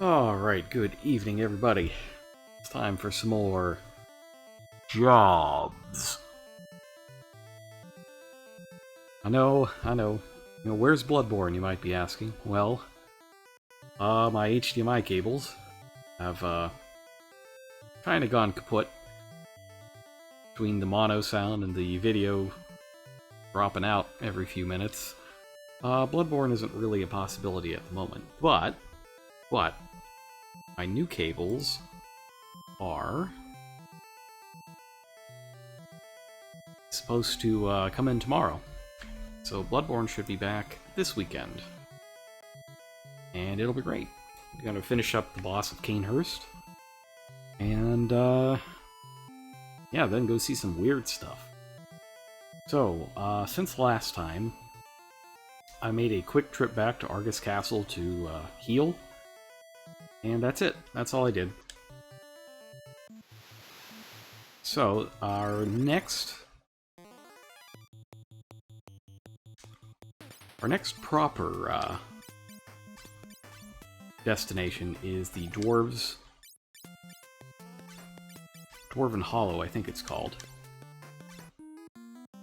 Alright, good evening everybody. It's time for some more jobs. I know. Where's Bloodborne, you might be asking? Well, my HDMI cables have, kinda gone kaput between the mono sound and the video dropping out every few minutes. Bloodborne isn't really a possibility at the moment, but my new cables are supposed to come in tomorrow. So Bloodborne should be back this weekend. And it'll be great. We're gonna finish up the boss of Canehurst. And, yeah, then go see some weird stuff. So, since last time, I made a quick trip back to Argus Castle to heal. And that's it. That's all I did. So, our next proper destination is the Dwarven Hollow, I think it's called.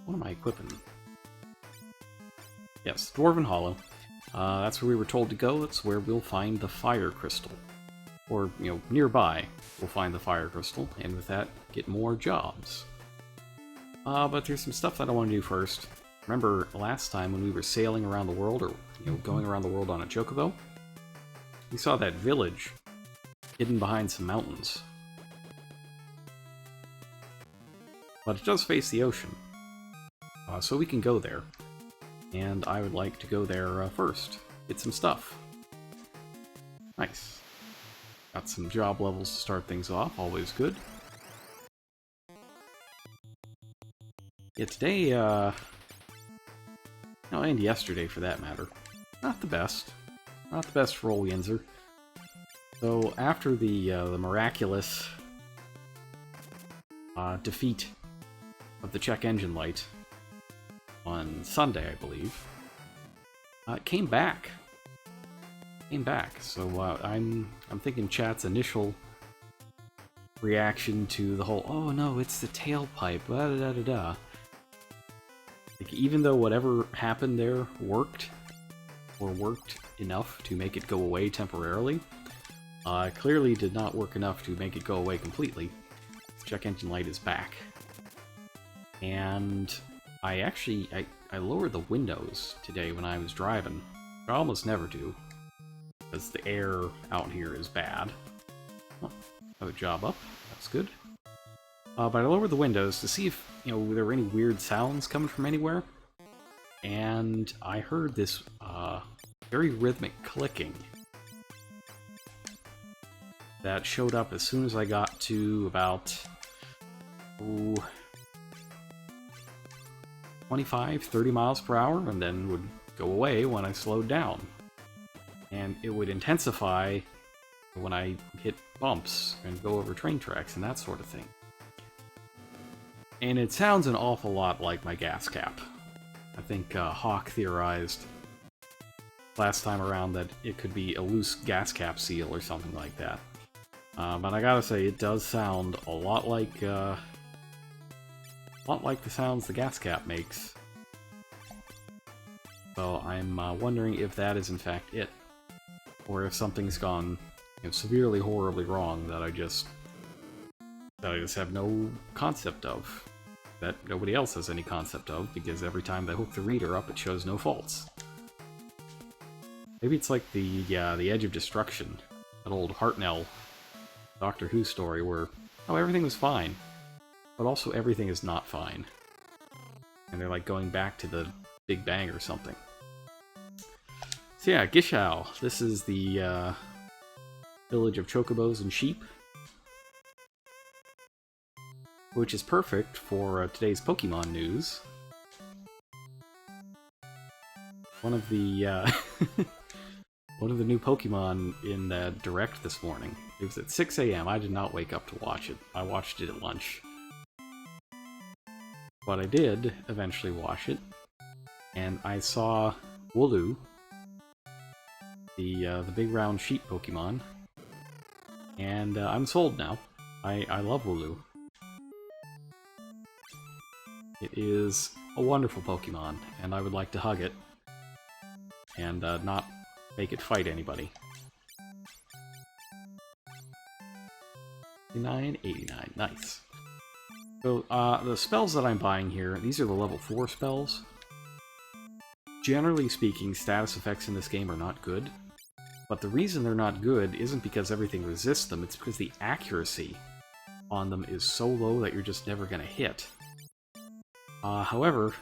What am I equipping? Yes, Dwarven Hollow. That's where we were told to go. That's where we'll find the fire crystal. Or, nearby, we'll find the fire crystal, and with that, get more jobs. But there's some stuff that I want to do first. Remember last time when we were sailing around the world, or, going around the world on a chocobo? We saw that village hidden behind some mountains. But it does face the ocean, so we can go there. And I would like to go there first. Get some stuff. Nice. Got some job levels to start things off, always good. Yeah, today, and yesterday for that matter, not the best. Not the best for old Yinzer. So, after the miraculous defeat of the check engine light on Sunday, I believe, it came back. So I'm thinking chat's initial reaction to the whole, oh no, it's the tailpipe, da-da-da-da-da. Like, even though whatever happened there worked enough to make it go away temporarily, clearly did not work enough to make it go away completely. The check engine light is back. And I lowered the windows today when I was driving. I almost never do, because the air out here is bad. Oh, another job up. That's good. But I lowered the windows to see if, there were any weird sounds coming from anywhere. And I heard this very rhythmic clicking that showed up as soon as I got to about 25, 30 miles per hour, and then would go away when I slowed down. And it would intensify when I hit bumps and go over train tracks and that sort of thing. And it sounds an awful lot like my gas cap. I think Hawk theorized last time around that it could be a loose gas cap seal or something like that. But I gotta say, it does sound a lot like the sounds the gas cap makes. So I'm wondering if that is in fact it. Or if something's gone severely, horribly wrong that I just have no concept of. That nobody else has any concept of, because every time they hook the reader up, it shows no faults. Maybe it's like the Edge of Destruction, that old Hartnell Doctor Who story where, everything was fine, but also everything is not fine. And they're like going back to the Big Bang or something. So yeah, Gishao. This is the village of chocobos and sheep, which is perfect for today's Pokemon news. One of the one of the new Pokemon in the Direct this morning. It was at 6 a.m. I did not wake up to watch it. I watched it at lunch. But I did eventually watch it, and I saw Wooloo, the big round sheep Pokemon, And I'm sold now. I love Wooloo. It is a wonderful Pokemon, and I would like to hug it. And not make it fight anybody. 89, nice. So, the spells that I'm buying here, these are the level 4 spells. Generally speaking, status effects in this game are not good. But the reason they're not good isn't because everything resists them, it's because the accuracy on them is so low that you're just never going to hit. However,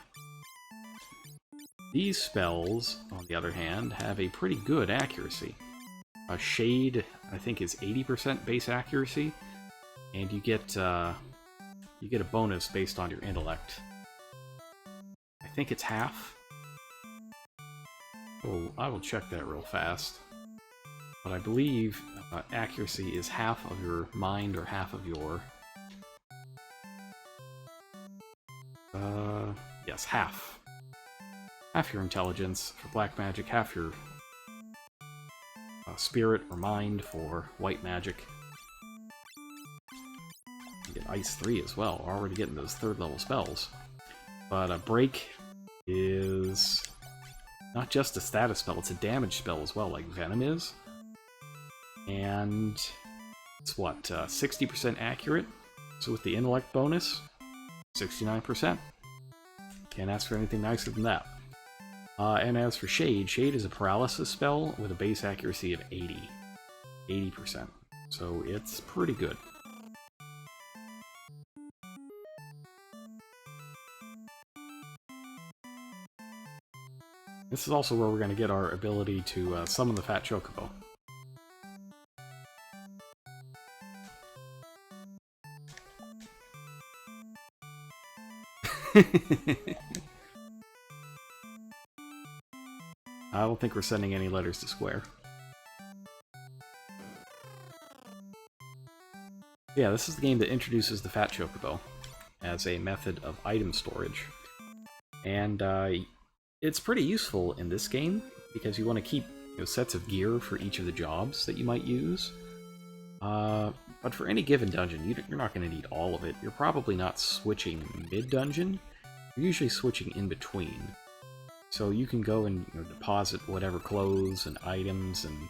these spells, on the other hand, have a pretty good accuracy. Shade, I think, is 80% base accuracy, and you get a bonus based on your intellect. I think it's half. Oh, I will check that real fast. But I believe accuracy is half of your mind or half of your... yes, half. Half your intelligence for black magic, half your spirit or mind for white magic. You get Ice 3 as well, we're already getting those 3rd level spells. But Break is not just a status spell, it's a damage spell as well, like Venom is. And it's what, 60% accurate? So with the intellect bonus, 69%. Can't ask for anything nicer than that. And as for Shade, Shade is a paralysis spell with a base accuracy of 80%. So it's pretty good. This is also where we're going to get our ability to summon the Fat Chocobo. I don't think we're sending any letters to Square. Yeah, this is the game that introduces the Fat Chocobo as a method of item storage. And it's pretty useful in this game, because you want to keep sets of gear for each of the jobs that you might use. But for any given dungeon, you're not going to need all of it. You're probably not switching mid-dungeon. You're usually switching in between. So you can go and deposit whatever clothes and items and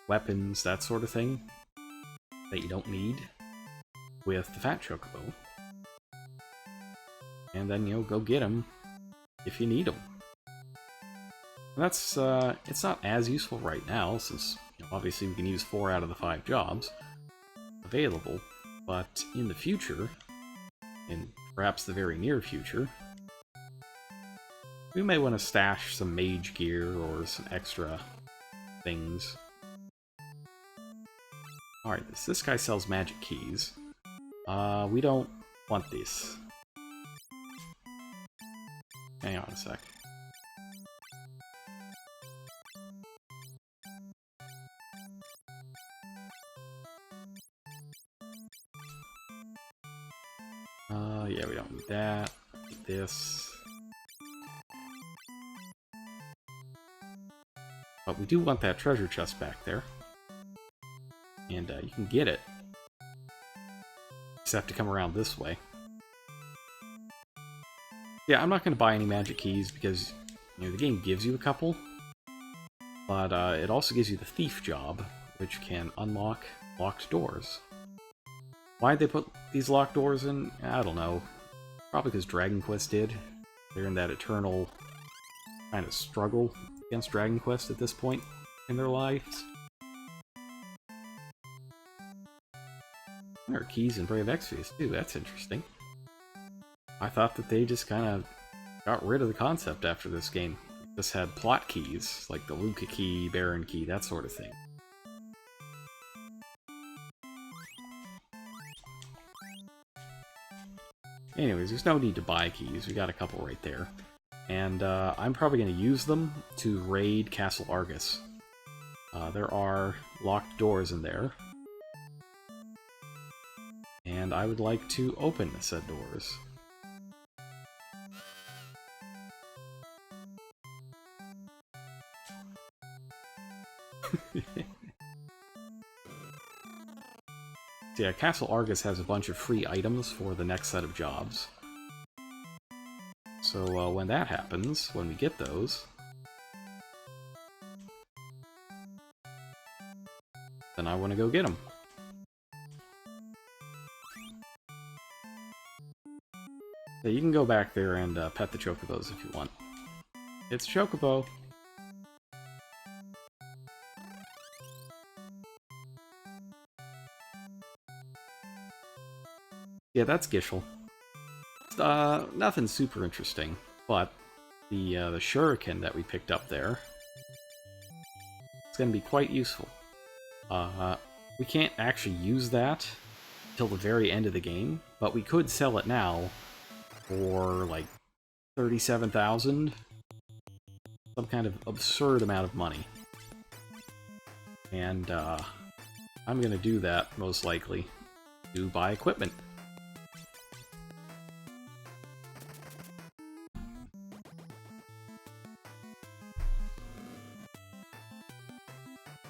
weapons, that sort of thing, that you don't need with the Fat Chocobo. And then, go get them if you need them. And that's, it's not as useful right now, since obviously we can use 4 out of the 5 jobs available, but in the future, in perhaps the very near future, we may want to stash some mage gear or some extra things. Alright, this guy sells magic keys. We don't want this. Hang on a sec. Yeah, we don't need that. Need this. But we do want that treasure chest back there. And you can get it. Just have to come around this way. Yeah, I'm not going to buy any magic keys because the game gives you a couple. But it also gives you the thief job, which can unlock locked doors. Why'd they put these locked doors in? I don't know. Probably because Dragon Quest did. They're in that eternal kind of struggle against Dragon Quest at this point in their lives. There are keys in Brave Exvius too, that's interesting. I thought that they just kind of got rid of the concept after this game. Just had plot keys, like the Luca key, Baron key, that sort of thing. Anyways, there's no need to buy keys, we got a couple right there. And I'm probably going to use them to raid Castle Argus. There are locked doors in there. And I would like to open said doors. So yeah, Castle Argus has a bunch of free items for the next set of jobs. So when that happens, when we get those, then I want to go get them. So you can go back there and pet the chocobos if you want. It's Chocobo! Yeah, that's Gishel. Nothing super interesting, but the shuriken that we picked up there, it's going to be quite useful. We can't actually use that till the very end of the game, but we could sell it now for like 37,000, some kind of absurd amount of money. And I'm going to do that most likely to buy equipment.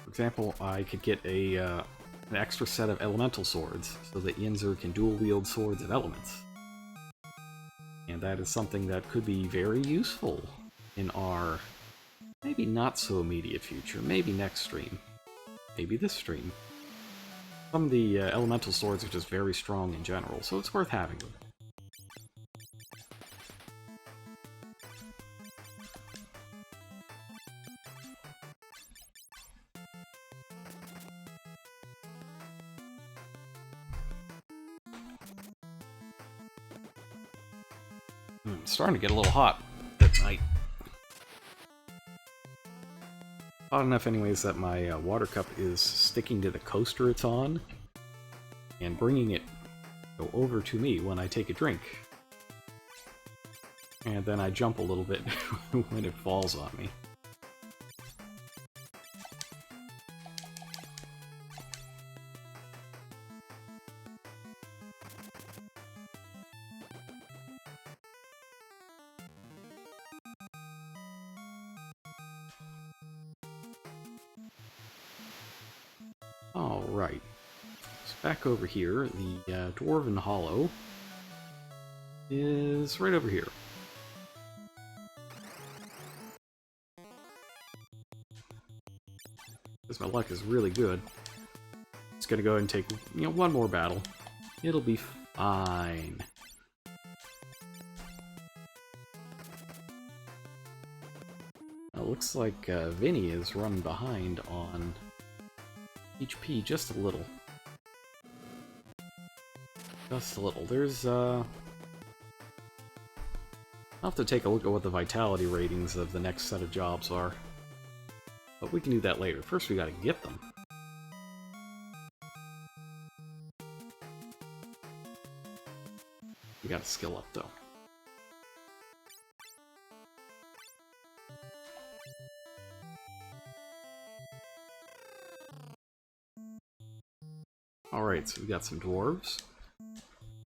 For example, I could get an extra set of elemental swords so that Yinzer can dual-wield swords of elements. And that is something that could be very useful in our maybe not so immediate future, maybe next stream, maybe this stream. Some of the elemental swords are just very strong in general, so it's worth having them. It's starting to get a little hot at night. Hot enough anyways that my water cup is sticking to the coaster it's on and bringing it over to me when I take a drink. And then I jump a little bit when it falls on me. Alright, so back over here, the Dwarven Hollow is right over here. Because my luck is really good. It's gonna go ahead and take, one more battle. It'll be fine. It looks like Vinny is running behind on HP just a little. Just a little. There's, I'll have to take a look at what the vitality ratings of the next set of jobs are. But we can do that later. First we gotta get them. We gotta skill up, though. Alright, so we got some dwarves.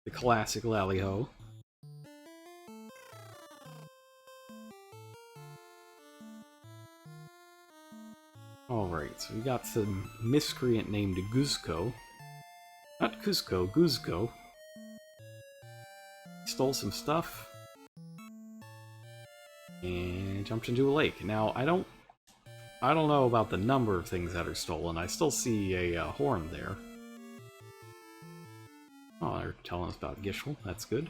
The classic Lally-Ho. Alright, so we got some miscreant named Guzko. Not Cusco, Guzko. Stole some stuff. And jumped into a lake. Now, I don't know about the number of things that are stolen. I still see a horn there. Oh, they're telling us about Gishel. That's good.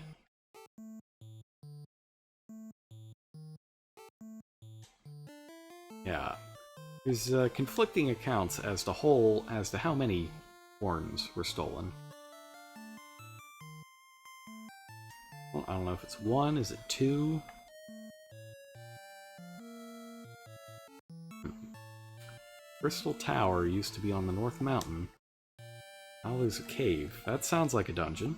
Yeah. There's conflicting accounts as to how many horns were stolen. Well, I don't know if it's one, is it two? Crystal Tower used to be on the North Mountain. Now there's a cave. That sounds like a dungeon.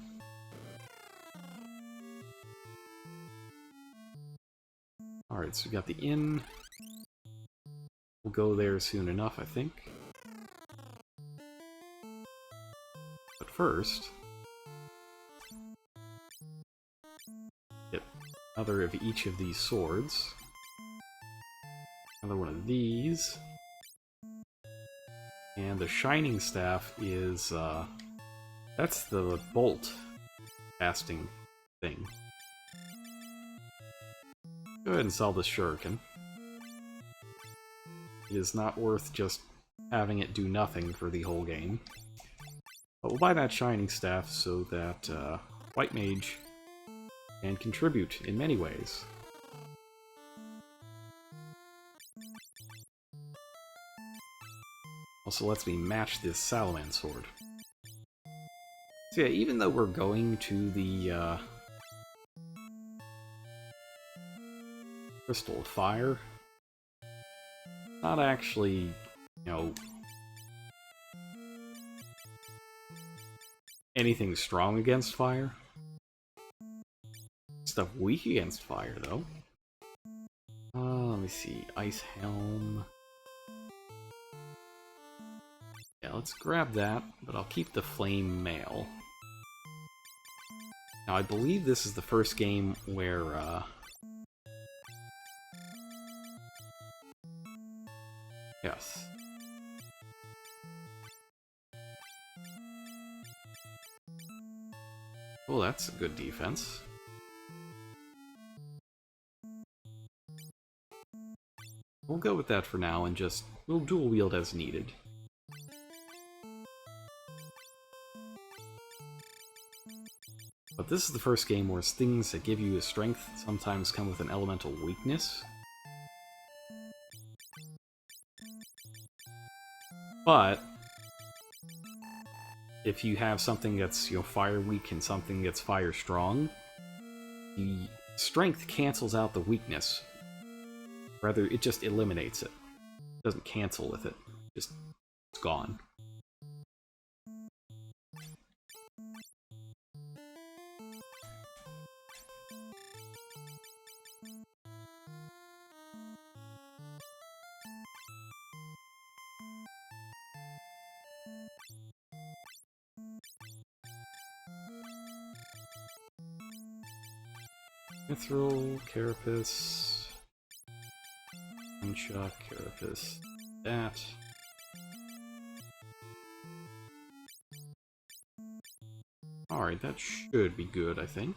Alright, so we got the inn. We'll go there soon enough, I think. But first, get another of each of these swords. Another one of these. And the Shining Staff is That's the bolt casting thing. Go ahead and sell this shuriken. It is not worth just having it do nothing for the whole game. But we'll buy that shining staff so that White Mage can contribute in many ways. Also lets me match this Salaman sword. So yeah, even though we're going to the Crystal of Fire, not actually, you know, anything strong against fire. Stuff weak against fire, though. Let me see. Ice Helm. Yeah, let's grab that, but I'll keep the Flame Mail. Now, I believe this is the first game where, yes. Oh, that's a good defense. We'll go with that for now and just, we'll dual wield as needed. But this is the first game where things that give you a strength sometimes come with an elemental weakness. But if you have something that's, you know, fire weak and something that's fire strong, the strength cancels out the weakness. Rather, it just eliminates it. It doesn't cancel with it. Just, it's gone. Mithril, Carapace, Unchuck, Carapace, that. Alright, that should be good, I think.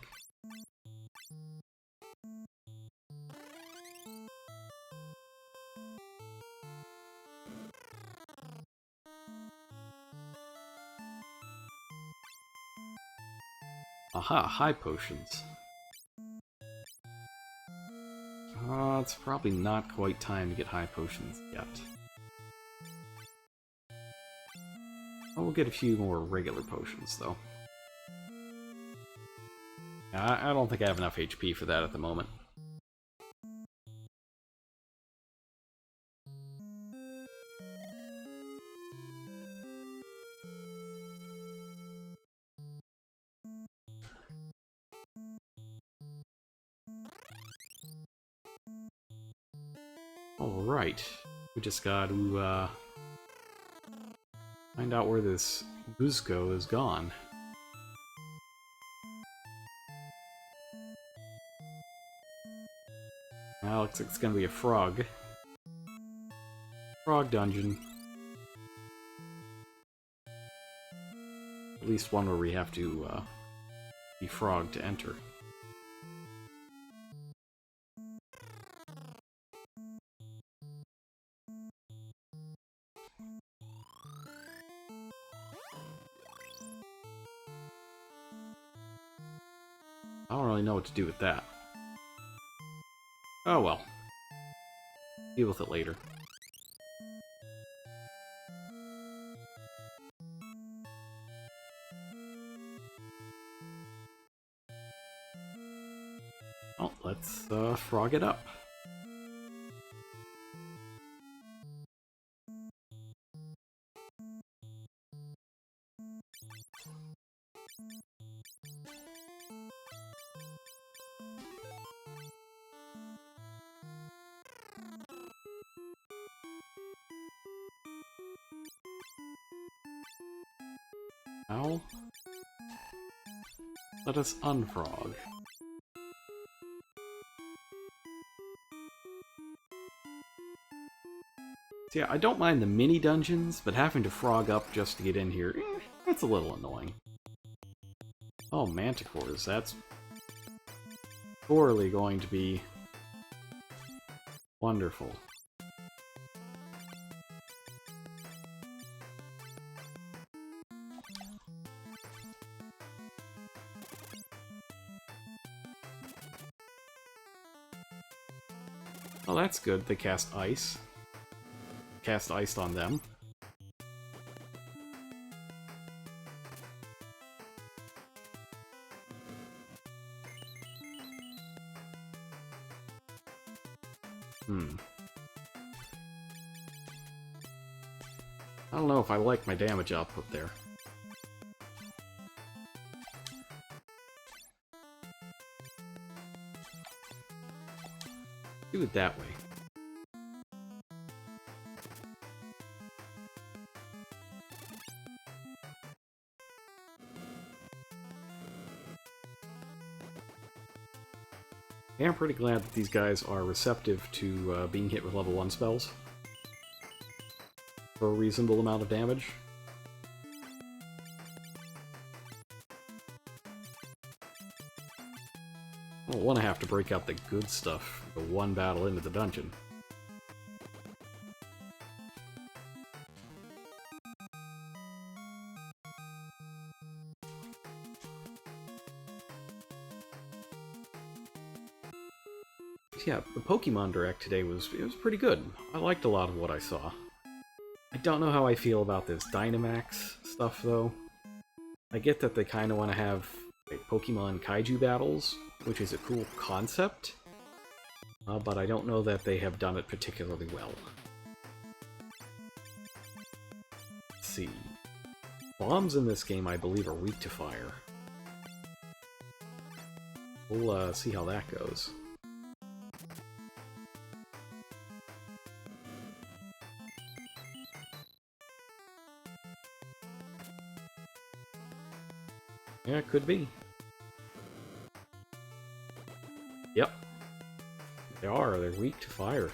Aha, high potions. It's probably not quite time to get high potions yet. We'll get a few more regular potions, though. I don't think I have enough HP for that at the moment. Alright, we just got to find out where this Buzco is gone. Now looks like it's gonna be a frog. Frog dungeon. At least one where we have to be frog to enter. I don't really know what to do with that. Oh well. Deal with it later. Oh, let's frog it up. Now, let us unfrog. So yeah, I don't mind the mini dungeons, but having to frog up just to get in here, that's a little annoying. Oh, manticores. That's surely going to be wonderful. Oh, that's good. They cast ice. Cast ice on them. I don't know if I like my damage output there. Do it that way. Yeah, I'm pretty glad that these guys are receptive to being hit with level 1 spells for a reasonable amount of damage. I don't want to have to break out the good stuff the one battle into the dungeon. Yeah, the Pokemon Direct today was pretty good. I liked a lot of what I saw. I don't know how I feel about this Dynamax stuff, though. I get that they kind of want to have like, Pokemon Kaiju battles, which is a cool concept, but I don't know that they have done it particularly well. Let's see. Bombs in this game, I believe, are weak to fire. We'll see how that goes. Yeah, it could be. Yep. They are. They're weak to fire.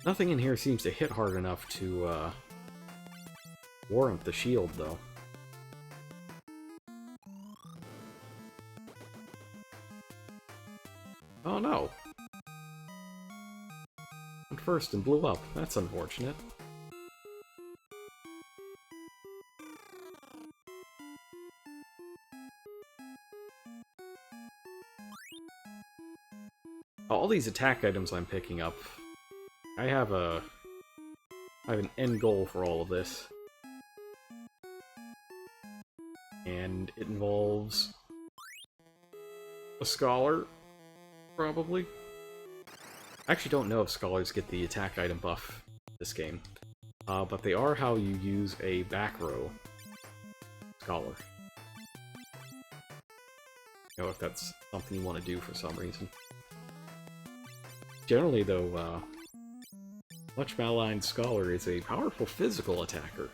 Nothing in here seems to hit hard enough to warrant the shield, though. Oh no! Went first and blew up. That's unfortunate. All these attack items I'm picking up, I have an end goal for all of this. And it involves a scholar, probably. I actually don't know if scholars get the attack item buff this game, but they are how you use a back row scholar. You know, if that's something you want to do for some reason. Generally, though, Much Maligned Scholar is a powerful physical attacker.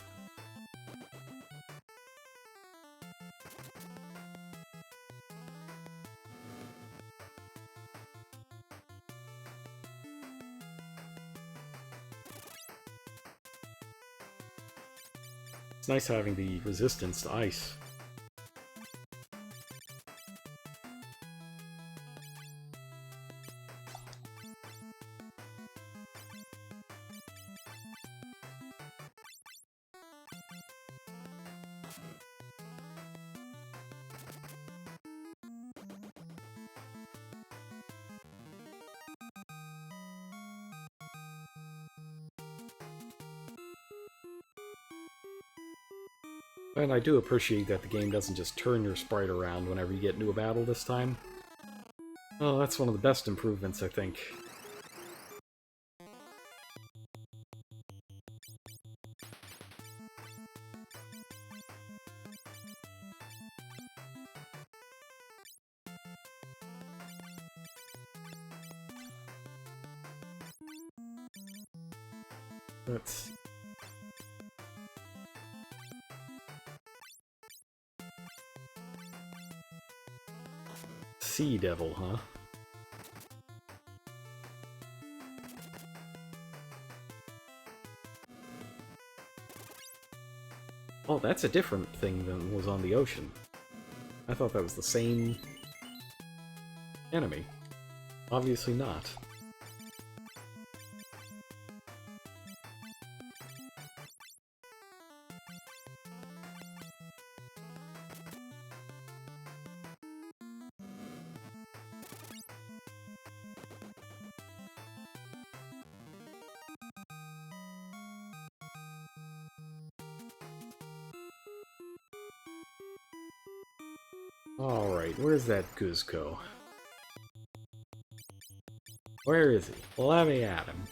It's nice having the resistance to ice. And I do appreciate that the game doesn't just turn your sprite around whenever you get into a battle this time. Oh, that's one of the best improvements, I think. Let's see. Sea Devil, huh? Oh, that's a different thing than was on the ocean. I thought that was the same enemy. Obviously not. Alright, where's that Guzco? Where is he? Let me at him.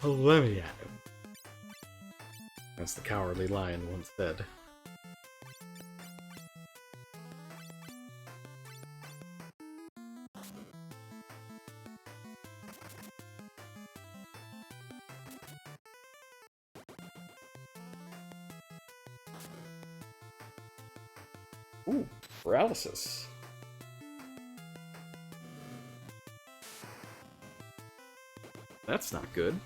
Let me at him. As the Cowardly Lion once said. Ooh, paralysis. That's not good.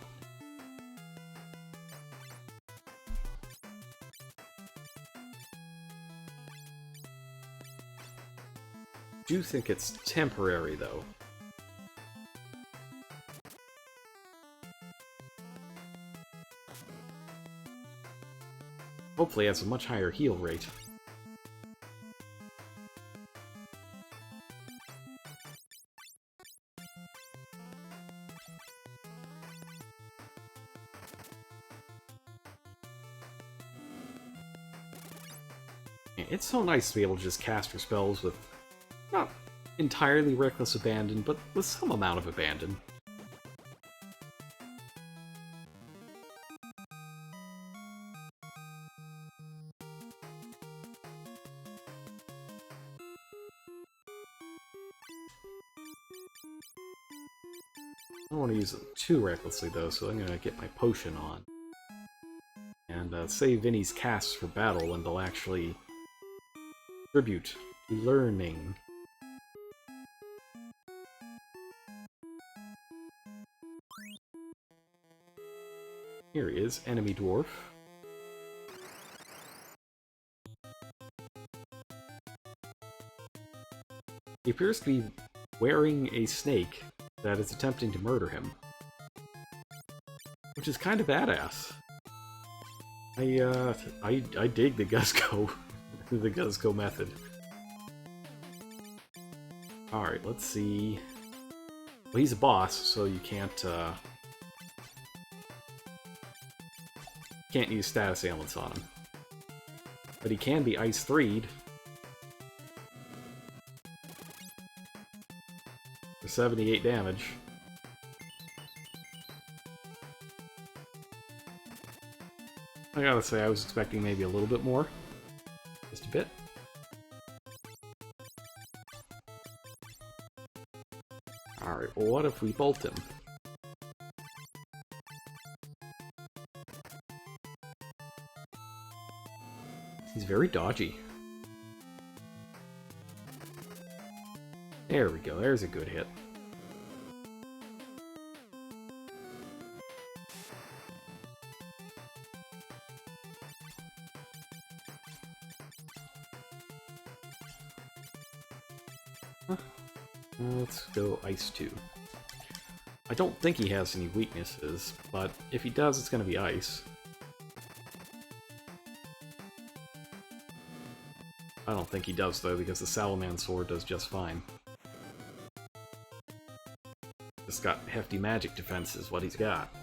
I do think it's temporary, though. Hopefully it has a much higher heal rate. It's so nice to be able to just cast your spells with not entirely reckless abandon, but with some amount of abandon. I don't want to use it too recklessly, though, so I'm going to get my potion on. And save Vinny's casts for battle when they'll actually contribute to learning. Here he is, enemy dwarf. He appears to be wearing a snake that is attempting to murder him. Which is kind of badass. I dig the Guzco, the Guzco method. Alright, let's see. Well, he's a boss, so you can't use status ailments on him. But he can be Ice 3'd. For 78 damage. I gotta say, I was expecting maybe a little bit more. Just a bit. Alright, well what if we bolt him? He's very dodgy. There we go, there's a good hit. Let's go Ice 2. I don't think he has any weaknesses, but if he does, it's going to be Ice. I don't think he does, though, because the Salaman Sword does just fine. Just got hefty magic defense is what he's got.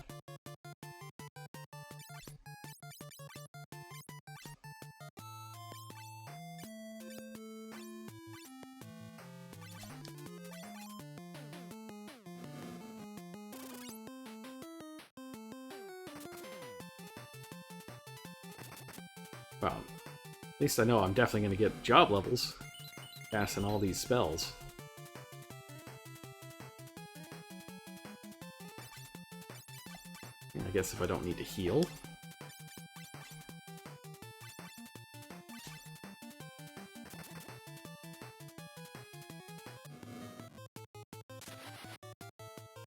Well, at least I know I'm definitely going to get job levels casting all these spells. I guess if I don't need to heal.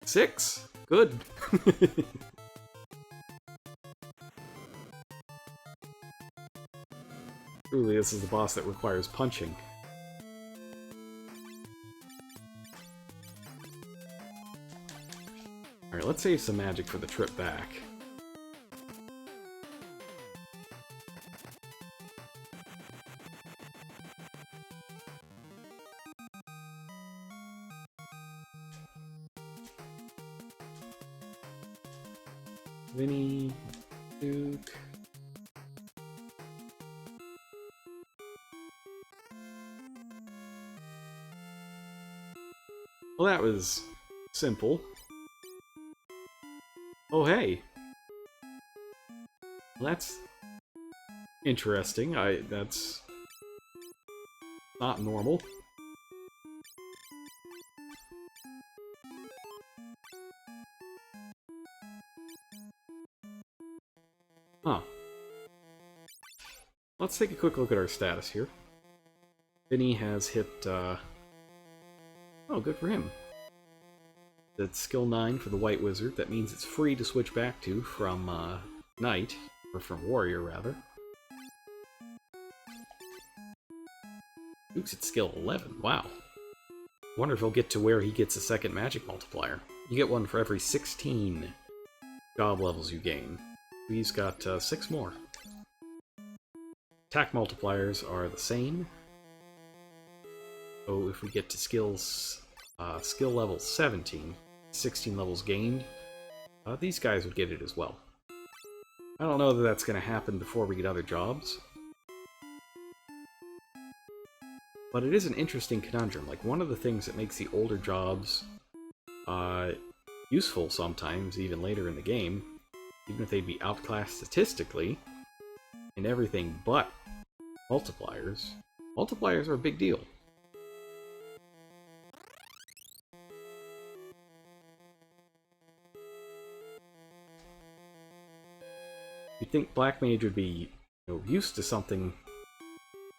6? Good. Truly, this is the boss that requires punching. Alright, let's save some magic for the trip back. Vinny, Duke. Well, that was simple. Oh, hey. Well, that's interesting. That's not normal. Huh. Let's take a quick look at our status here. Vinny has hit, oh, good for him. That's skill 9 for the White Wizard. That means it's free to switch back to from, Knight, or from Warrior, rather. Duke's at skill 11. Wow. Wonder if he'll get to where he gets a second magic multiplier. You get one for every 16 job levels you gain. He's got 6 more. Attack multipliers are the same. So if we get to skill level 17, 16 levels gained, these guys would get it as well. I don't know that that's going to happen before we get other jobs. But it is an interesting conundrum. Like, one of the things that makes the older jobs useful sometimes, even later in the game, even if they'd be outclassed statistically, in everything but multipliers. Multipliers are a big deal. You'd think Black Mage would be, used to something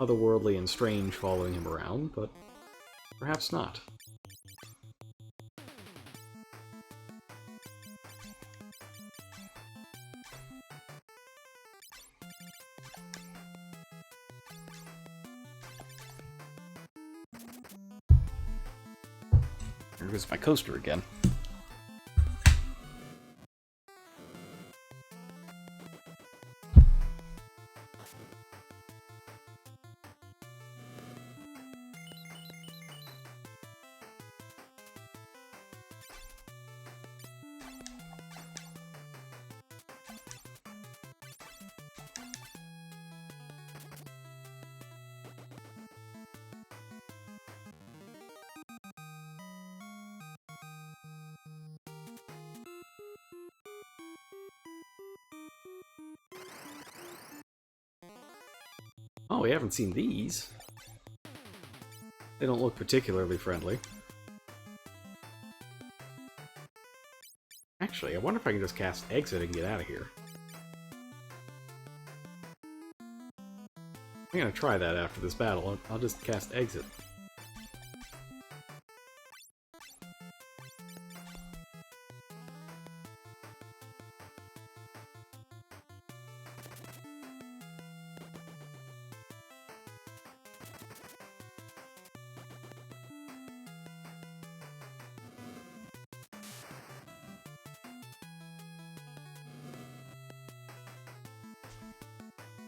otherworldly and strange following him around, but perhaps not. There goes my coaster again. Oh, we haven't seen these. They don't look particularly friendly. Actually, I wonder if I can just cast Exit and get out of here. I'm gonna try that after this battle. I'll just cast Exit.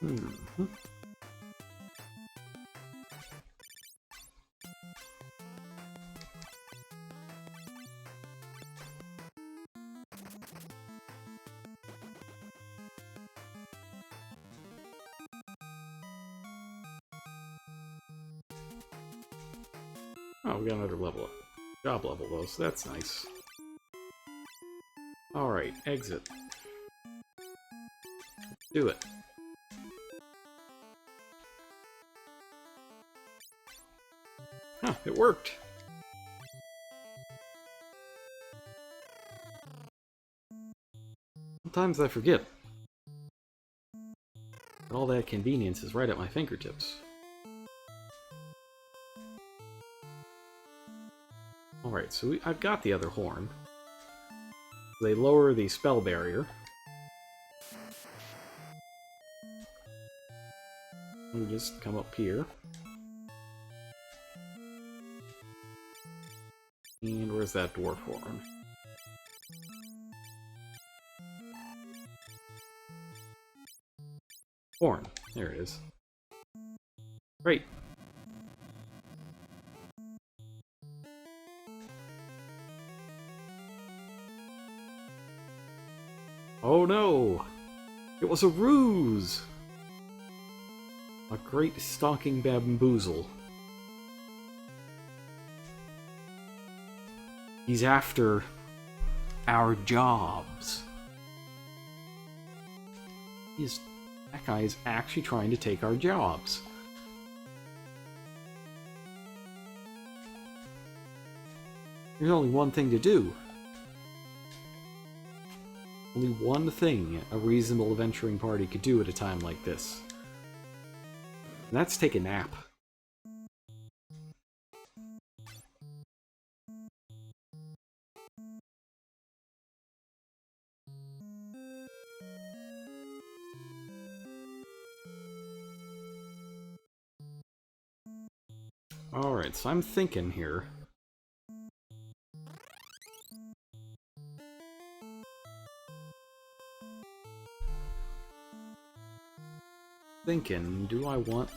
Mm-hmm. Oh, we got another level up. Job level though, so that's nice. Alright, exit. Do it. Huh, it worked! Sometimes I forget. But all that convenience is right at my fingertips. Alright, so I've got the other horn. They lower the spell barrier. We just come up here. And where's that dwarf horn? Horn. There it is. Great. Oh no! It was a ruse! A great stalking bamboozle. He's after our jobs. That guy is actually trying to take our jobs. There's only one thing to do. Only one thing a reasonable adventuring party could do at a time like this. And that's take a nap. Alright, so I'm thinking here. Do I want...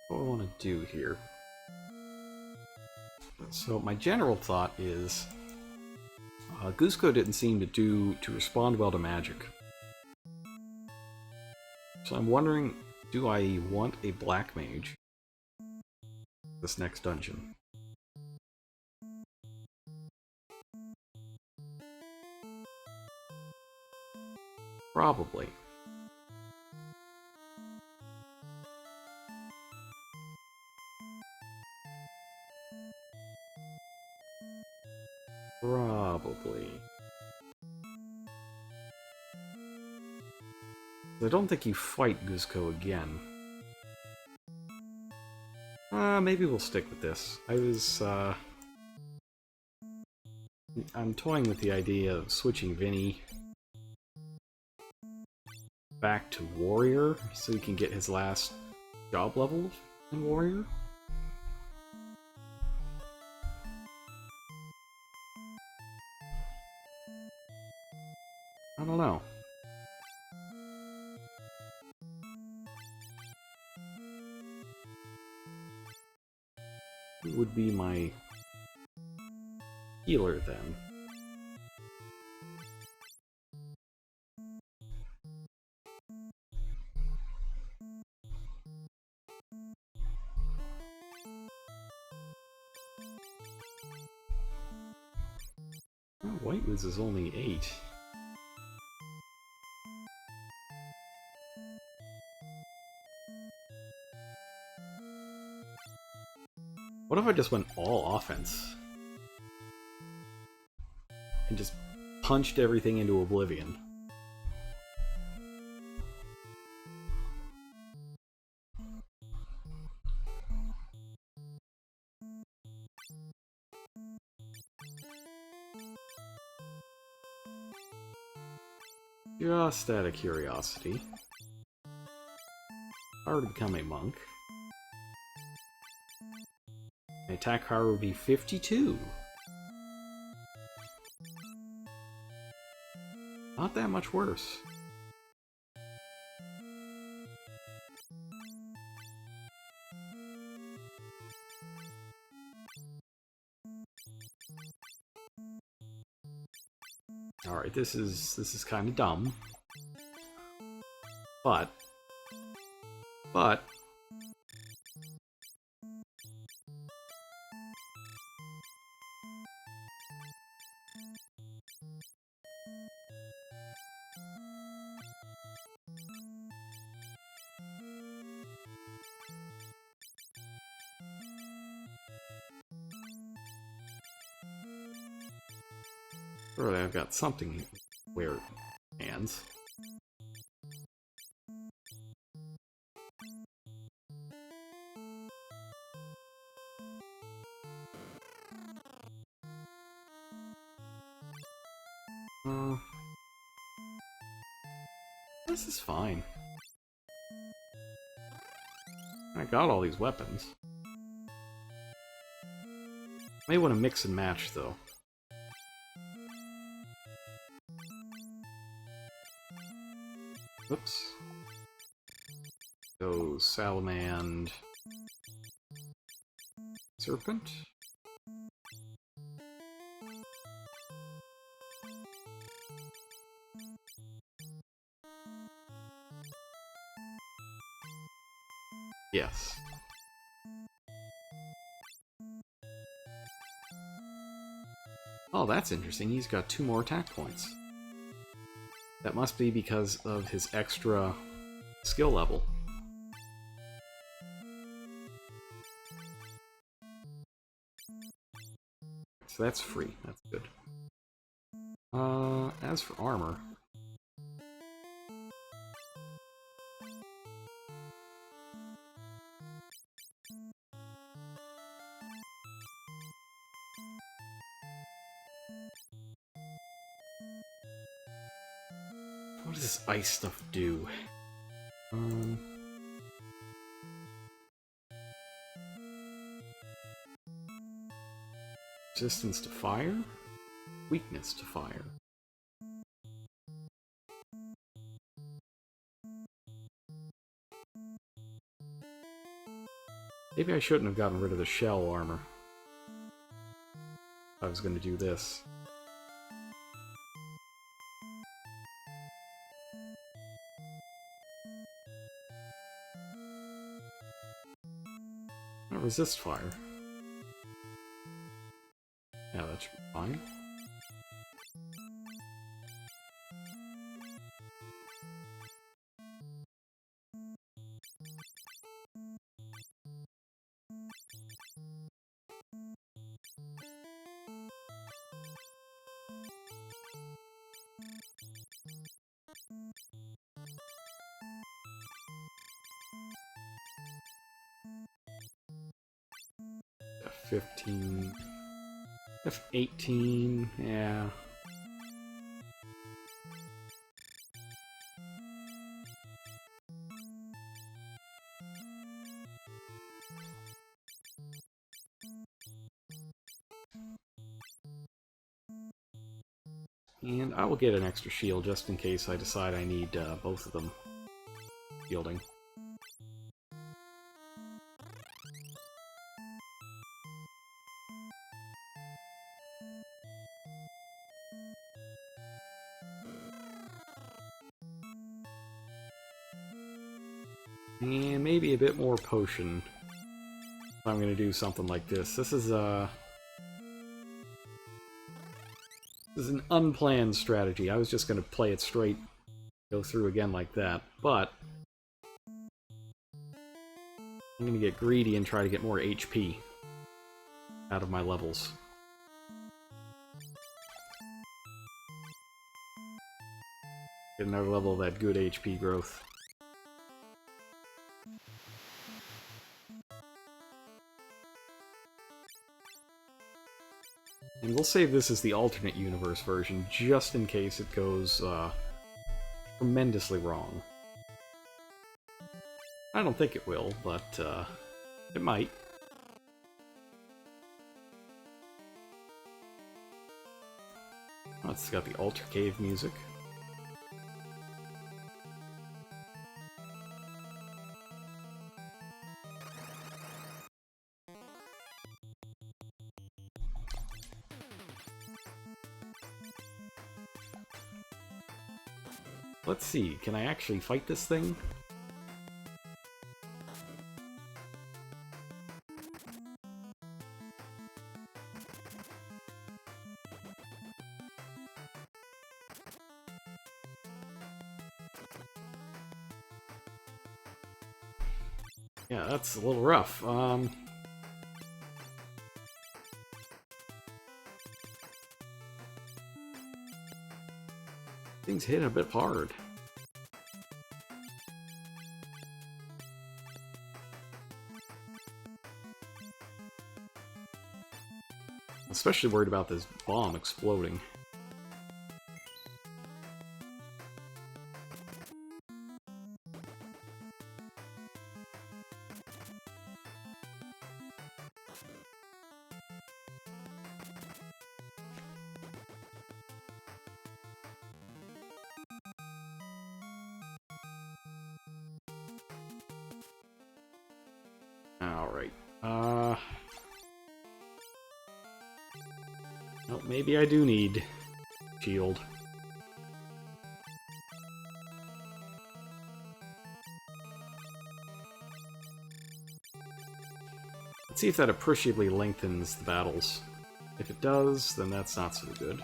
What do I want to do here? So my general thought is... Guzco didn't seem to respond well to magic. So I'm wondering, do I want a black mage this next dungeon? Probably. Probably. I don't think you fight Guzco again. Maybe we'll stick with this. I'm toying with the idea of switching Vinny back to Warrior, so he can get his last job level in Warrior. I don't know. Who would be my healer then? Oh, Whitewood's is only 8. What if I just went all offense? And just punched everything into oblivion? Just out of curiosity. If I were to become a monk, my attack power would be 52. Not that much worse. Alright, this is kind of dumb. But surely I've got something where hands. This is fine. I got all these weapons. May want to mix and match, though. Whoops. Go Salamand. Serpent. Yes. Oh, that's interesting. He's got 2 more attack points. That must be because of his extra skill level. So that's free. That's good. As for armor... What does this ice stuff do? Resistance to fire? Weakness to fire. Maybe I shouldn't have gotten rid of the shell armor. I was going to do this. I'll resist fire. Yeah, that should be fine. F15... F18... yeah... And I will get an extra shield just in case I decide I need both of them shielding. And maybe a bit more potion if I'm going to do something like this. This is an unplanned strategy. I was just going to play it straight, go through again like that, but I'm going to get greedy and try to get more HP out of my levels. Get another level of that good HP growth. And we'll save this as the alternate universe version, just in case it goes tremendously wrong. I don't think it will, but it might. Oh, it's got the Altar Cave music. Let's see, can I actually fight this thing? Yeah, that's a little rough. Things hit a bit hard. Especially worried about this bomb exploding. Well, maybe I do need shield. Let's see if that appreciably lengthens the battles. If it does, then that's not so good.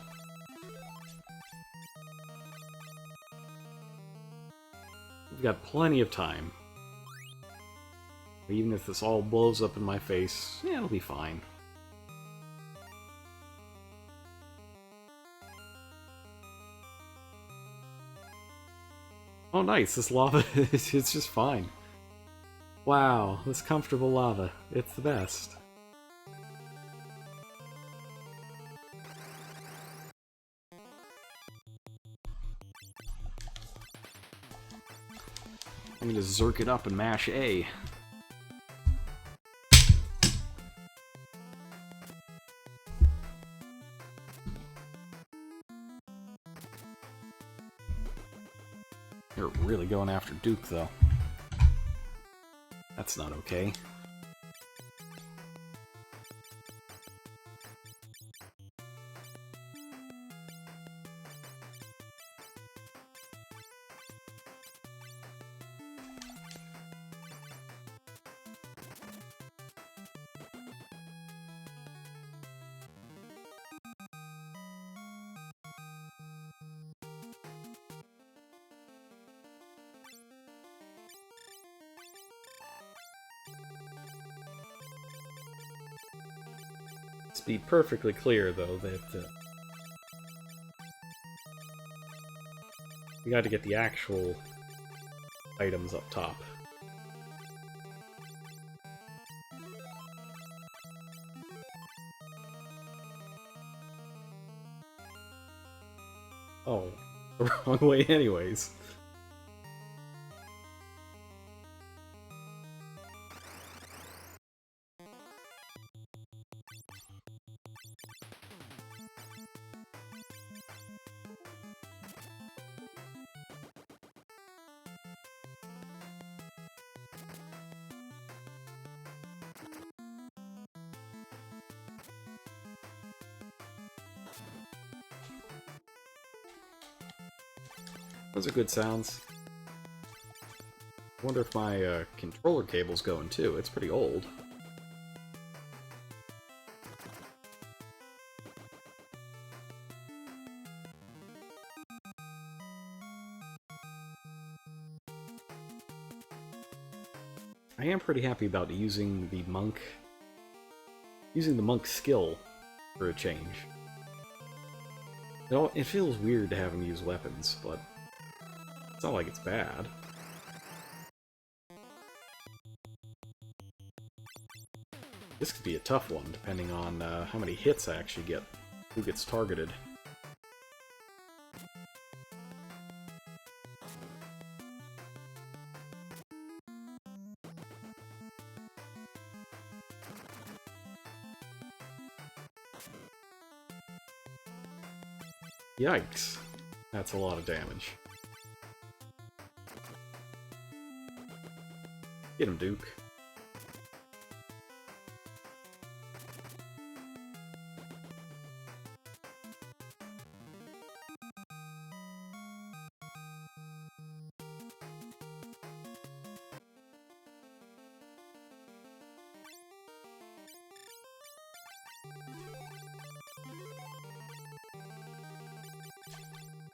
We've got plenty of time. Even if this all blows up in my face, yeah, it'll be fine. Oh nice, this lava, it's just fine. Wow, this comfortable lava, it's the best. I'm gonna zerk it up and mash A. They're really going after Duke, though. That's not okay. Let's be perfectly clear, though, that we got to get the actual items up top. Oh, the wrong way anyways. Those are good sounds. I wonder if my controller cable's going too. It's pretty old. I am pretty happy about using the monk skill for a change. It feels weird to have him use weapons, but it's not like it's bad. This could be a tough one, depending on how many hits I actually get, who gets targeted. Yikes. That's a lot of damage. Get him, Duke.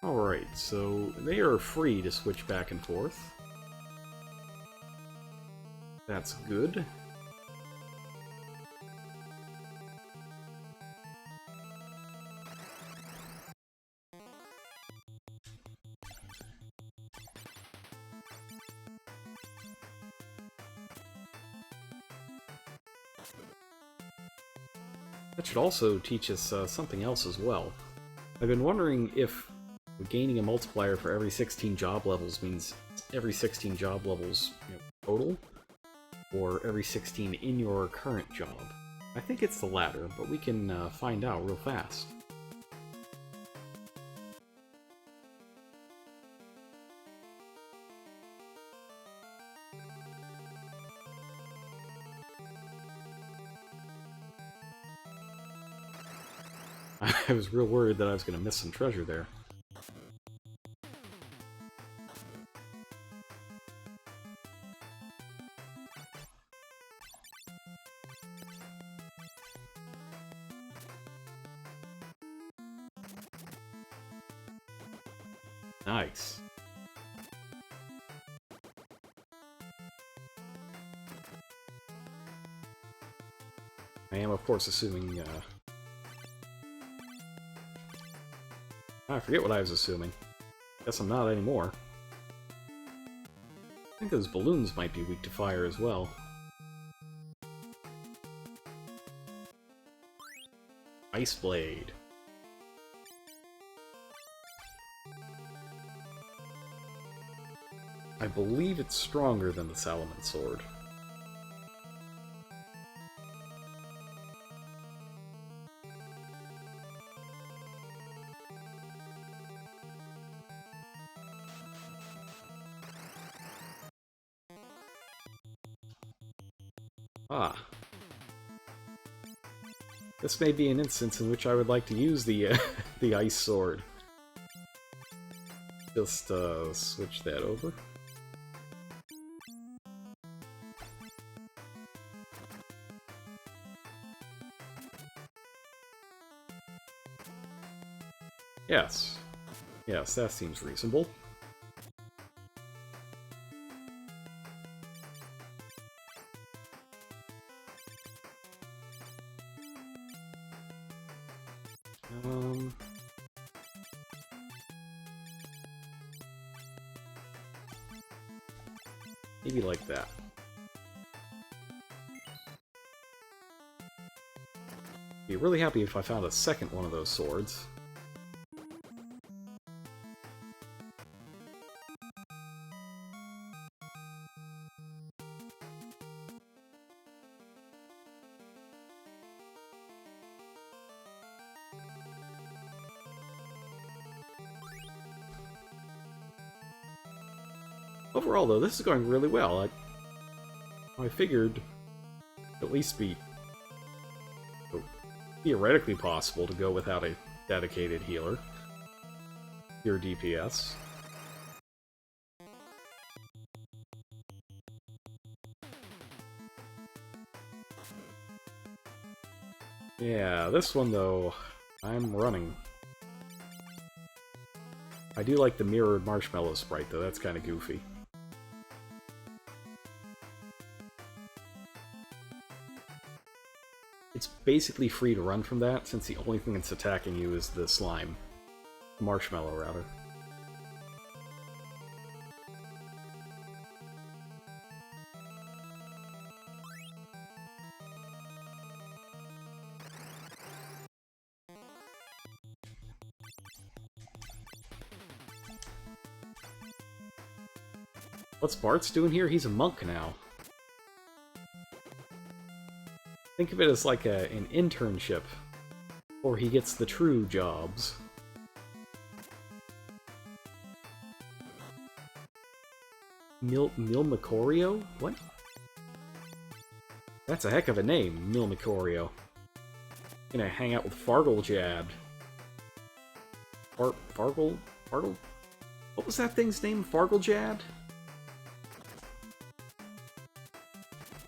Alright, so they are free to switch back and forth. That's good. That should also teach us something else as well. I've been wondering if gaining a multiplier for every 16 job levels means every 16 job levels total, or every 16 in your current job. I think it's the latter, but we can find out real fast. I was real worried that I was going to miss some treasure there. Nice. I am, of course, assuming, I forget what I was assuming. Guess I'm not anymore. I think those balloons might be weak to fire as well. Ice Blade. I believe it's stronger than the Salamence Sword. Ah. This may be an instance in which I would like to use the the Ice Sword. Just switch that over. Yes. Yes, that seems reasonable. Maybe like that. Be really happy if I found a second one of those swords. Overall, though, this is going really well. I figured at least be theoretically possible to go without a dedicated healer. Pure DPS. Yeah, this one, though, I'm running. I do like the mirrored marshmallow sprite, though. That's kind of goofy. It's basically free to run from that, since the only thing that's attacking you is the slime. The marshmallow, rather. What's Bart's doing here? He's a monk now. Think of it as like an internship, or he gets the true jobs. Milmicorio? What? That's a heck of a name, Milmicorio. Gonna hang out with Fargleljad. Fargle? What was that thing's name? Fargleljad?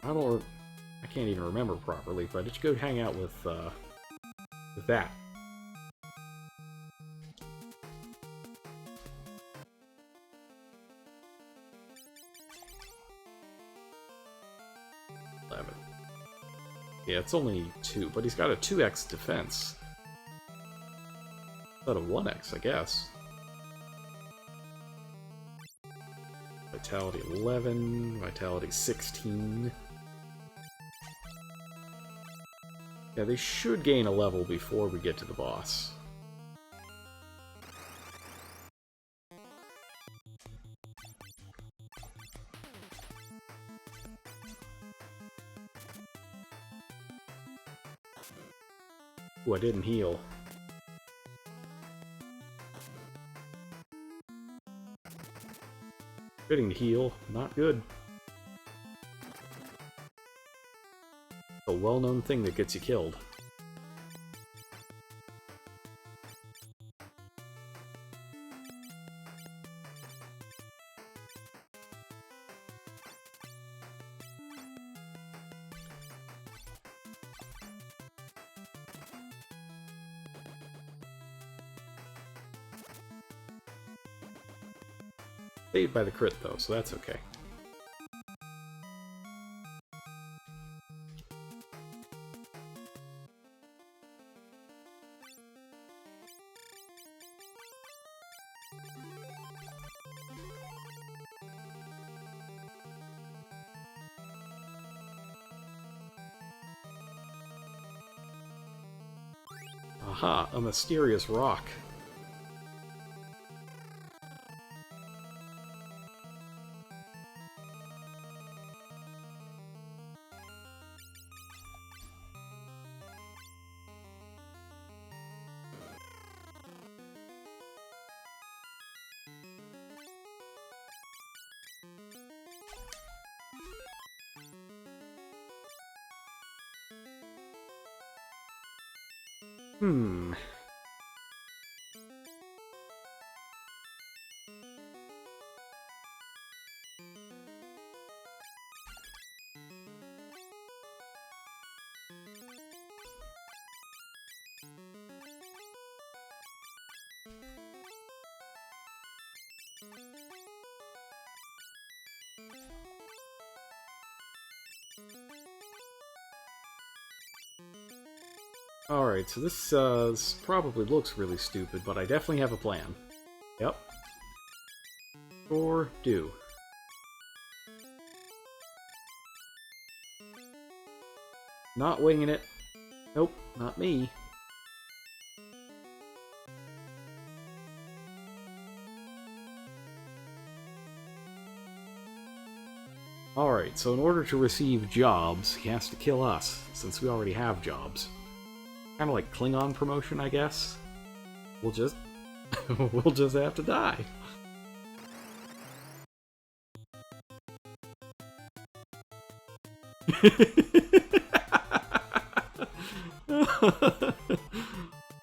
I can't even remember properly, but I should go hang out with that. Yeah, it's only 2, but he's got a 2x defense. Instead of 1x, I guess. Vitality 11, Vitality 16. Yeah, they should gain a level before we get to the boss. Ooh, I didn't heal. Getting to heal, not good. A well-known thing that gets you killed. Saved by the crit, though, so that's okay. Aha, a mysterious rock. Hmm. Alright, so this probably looks really stupid, but I definitely have a plan. Yep. Or do. Not winging it. Nope, not me. Alright, so in order to receive jobs, he has to kill us, since we already have jobs. Kinda like Klingon promotion, I guess. We'll just... we'll just have to die.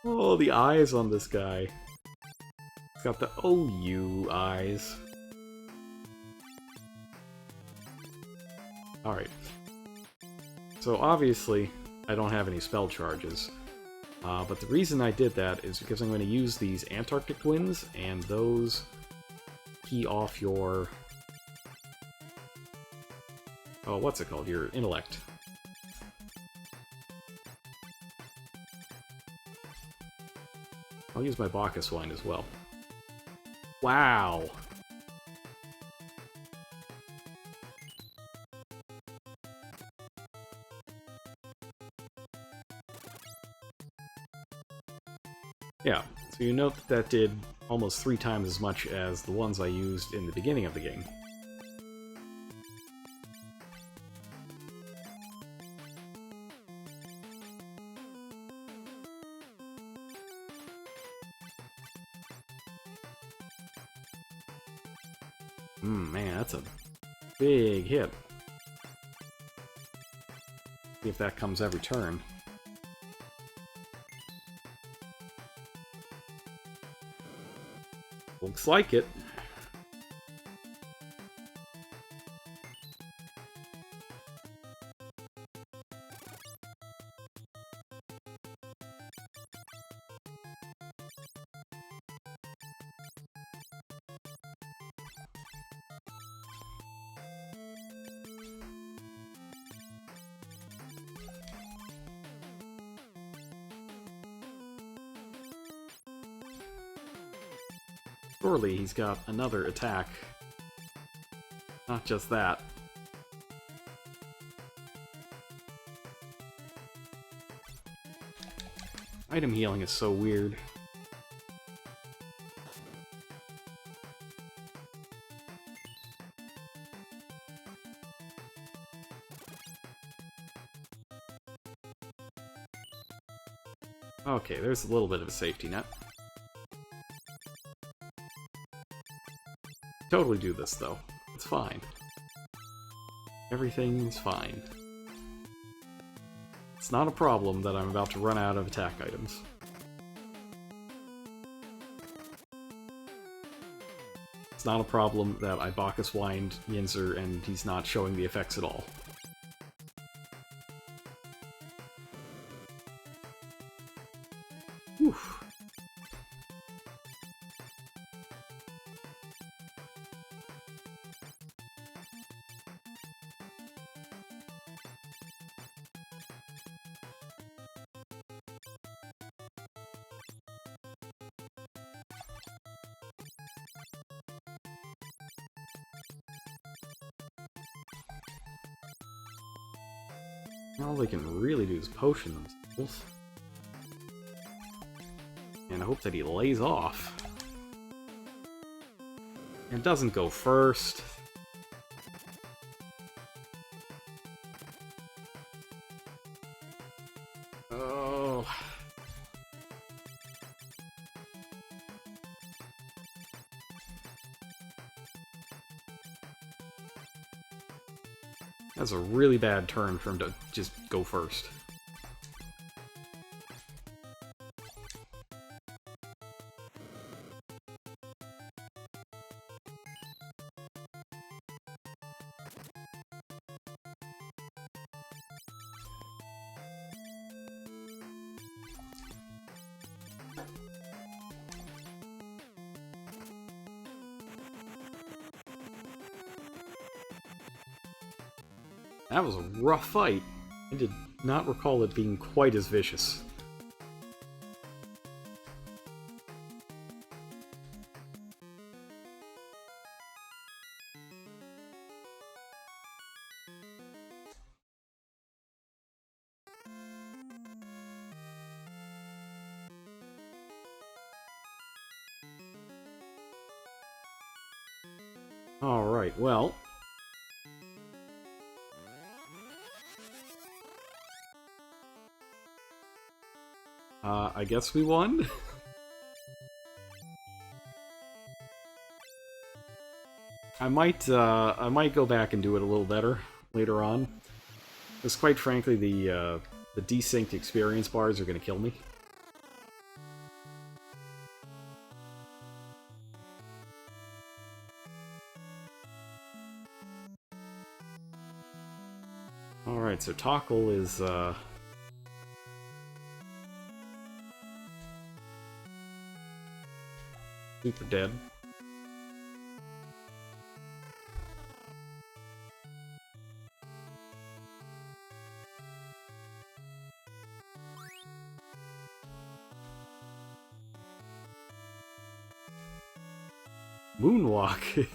Oh, the eyes on this guy. He's got the OU eyes. Alright. So obviously, I don't have any spell charges. But the reason I did that is because I'm going to use these Antarctic winds, and those key off your... oh, what's it called? Your intellect. I'll use my Bacchus wine as well. Wow! Yeah, so you note that that did almost 3 times as much as the ones I used in the beginning of the game. Man, that's a big hit. See if that comes every turn. Looks like it. Surely he's got another attack. Not just that. Item healing is so weird. Okay, there's a little bit of a safety net. Totally do this, though. It's fine. Everything's fine. It's not a problem that I'm about to run out of attack items. It's not a problem that I Bacchus wined Yinzer and he's not showing the effects at all. Oof. All they can really do is potion themselves. And I hope that he lays off. And doesn't go first. Oh. That's a really bad turn for him to just go first. That was a rough fight. I did not recall it being quite as vicious. Alright, well... I guess we won? I might go back and do it a little better later on. Because quite frankly, the desynced experience bars are going to kill me. Alright, so Tockle is, super dead. Moonwalk!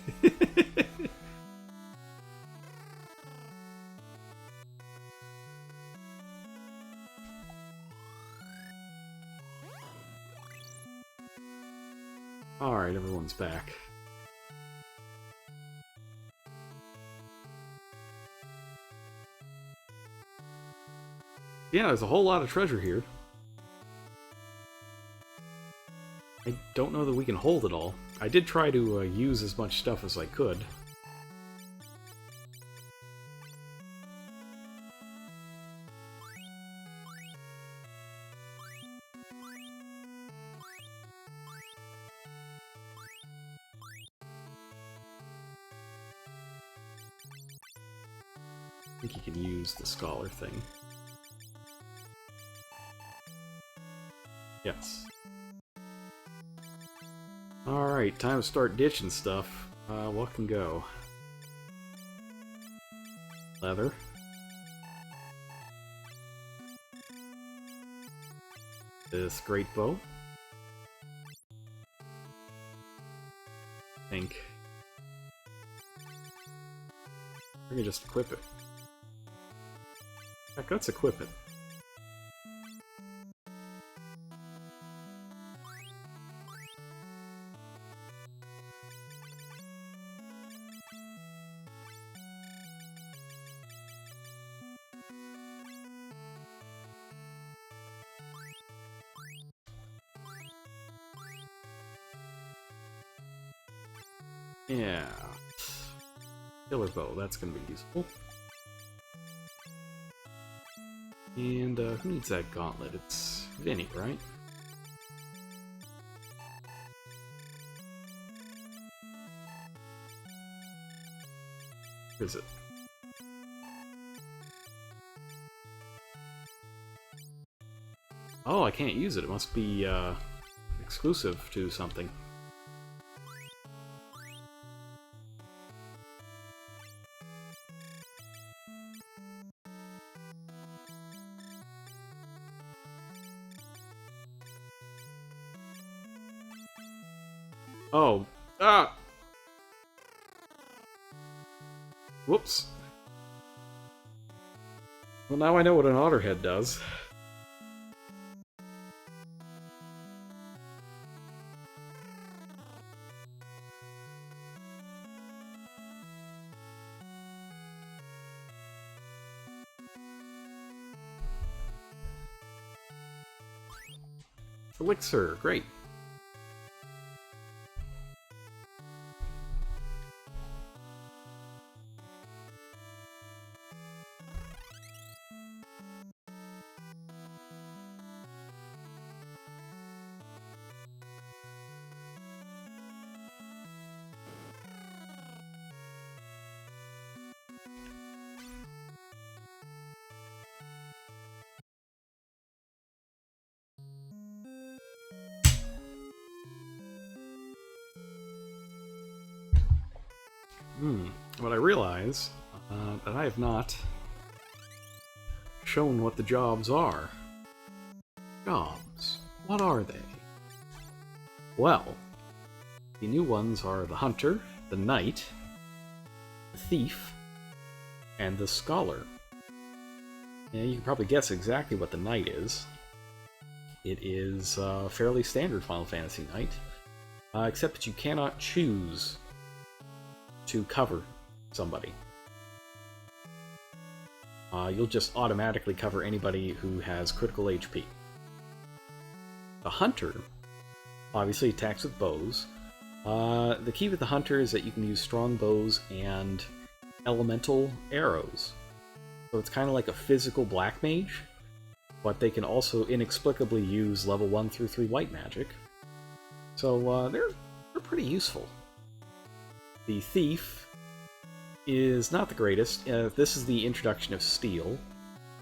Alright, everyone's back. Yeah, there's a whole lot of treasure here. I don't know that we can hold it all. I did try to use as much stuff as I could. I think you can use the scholar thing. Yes. Alright, time to start ditching stuff. What can go? Leather. This great bow. I think. We can just equip it. Heck, let's equip it. Yeah. Killer bow, that's gonna be useful. And, who needs that gauntlet? It's Vinny, right? Where is it? Oh, I can't use it. It must be, exclusive to something. Oh. Ah! Whoops. Well, now I know what an otterhead does. Elixir, great. What I realize that I have not shown what the jobs are. Jobs. What are they? Well, the new ones are the Hunter, the Knight, the Thief, and the Scholar. And you can probably guess exactly what the Knight is. It is a fairly standard Final Fantasy Knight, except that you cannot choose to cover somebody. You'll just automatically cover anybody who has critical HP. The Hunter obviously attacks with bows. The key with the Hunter is that you can use strong bows and elemental arrows. So it's kind of like a physical black mage, but they can also inexplicably use level 1 through 3 white magic. So they're pretty useful. The Thief is not the greatest. This is the introduction of steel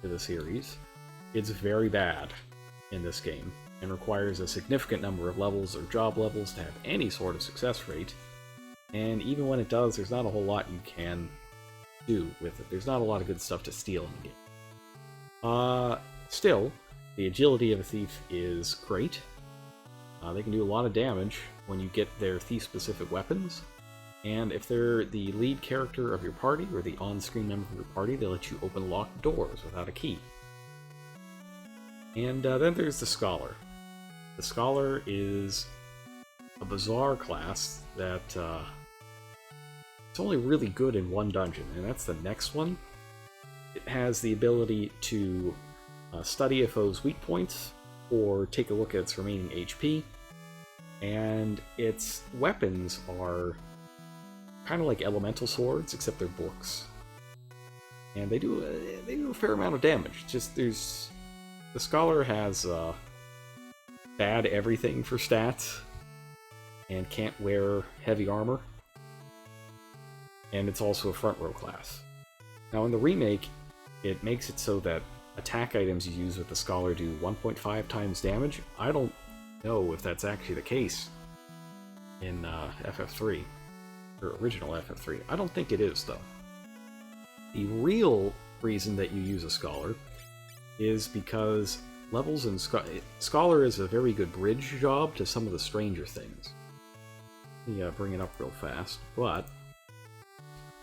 to the series. It's very bad in this game, and requires a significant number of levels or job levels to have any sort of success rate. And even when it does, there's not a whole lot you can do with it. There's not a lot of good stuff to steal in the game. Still, the agility of a thief is great. They can do a lot of damage when you get their thief-specific weapons. And if they're the lead character of your party, or the on-screen member of your party, they let you open locked doors without a key. And then there's the Scholar. The Scholar is a bizarre class that it's only really good in one dungeon, and that's the next one. It has the ability to study a foe's weak points, or take a look at its remaining HP, and its weapons are kind of like elemental swords, except they're books. And they do a fair amount of damage. Just the Scholar has bad everything for stats, and can't wear heavy armor. And it's also a front row class. Now in the remake, it makes it so that attack items you use with the Scholar do 1.5 times damage. I don't know if that's actually the case in FF3. Or original FF3. I don't think it is, though. The real reason that you use a Scholar is because levels in Scholar is a very good bridge job to some of the Stranger Things. Yeah, bring it up real fast, but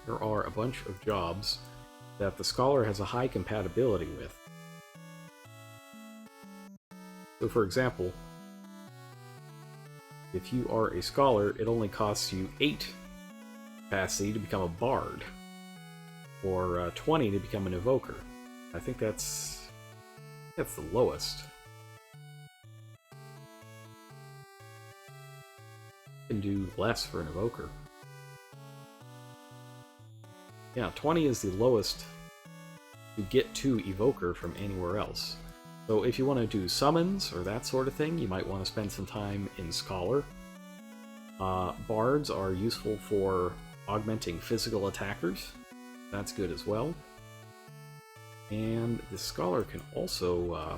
there are a bunch of jobs that the Scholar has a high compatibility with. So, for example, if you are a Scholar, it only costs you 8 capacity to become a Bard, or 20 to become an Evoker. I think that's the lowest. You can do less for an Evoker. Yeah, 20 is the lowest to get to Evoker from anywhere else. So if you want to do summons or that sort of thing, you might want to spend some time in Scholar. Bards are useful for augmenting physical attackers. That's good as well. And the Scholar can also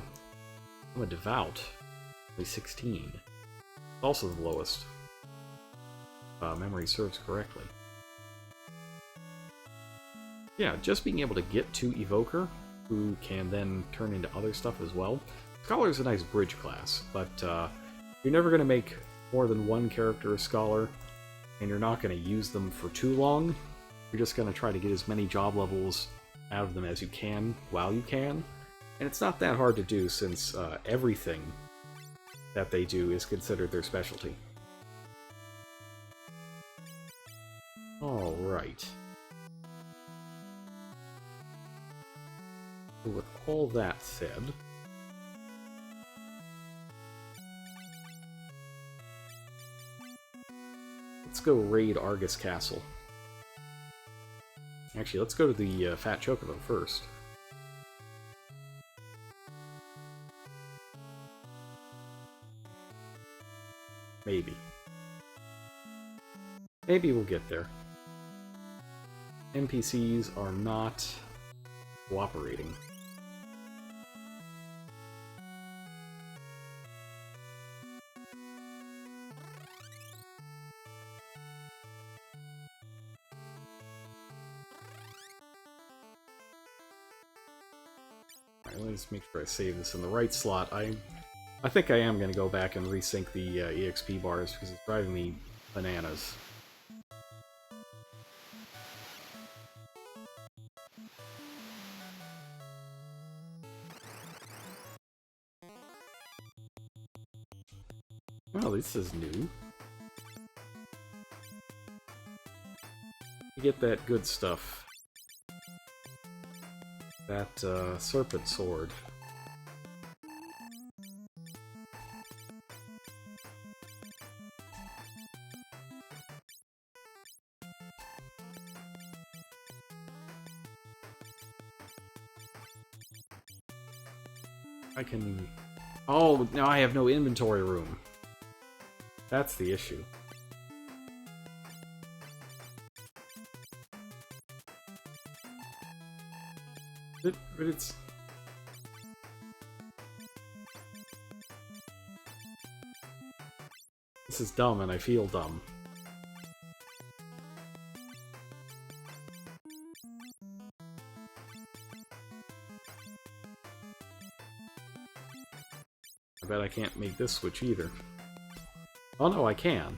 become a Devout, only 16. It's also the lowest, if memory serves correctly. Yeah, just being able to get to Evoker, who can then turn into other stuff as well. Scholar is a nice bridge class, but you're never going to make more than one character a Scholar, and you're not going to use them for too long. You're just going to try to get as many job levels out of them as you can while you can. And it's not that hard to do since everything that they do is considered their specialty. Alright. With all that said, let's go raid Argus Castle. Actually, let's go to the Fat Chocobo first. Maybe. Maybe we'll get there. NPCs are not cooperating. Alright, let's make sure I save this in the right slot. I think I am going to go back and resync the EXP bars because it's driving me bananas. Oh, this is new. You get that good stuff. That serpent sword. I can... Oh, now I have no inventory room. That's the issue. But it's... This is dumb and I feel dumb. I bet I can't make this switch either. Oh no, I can.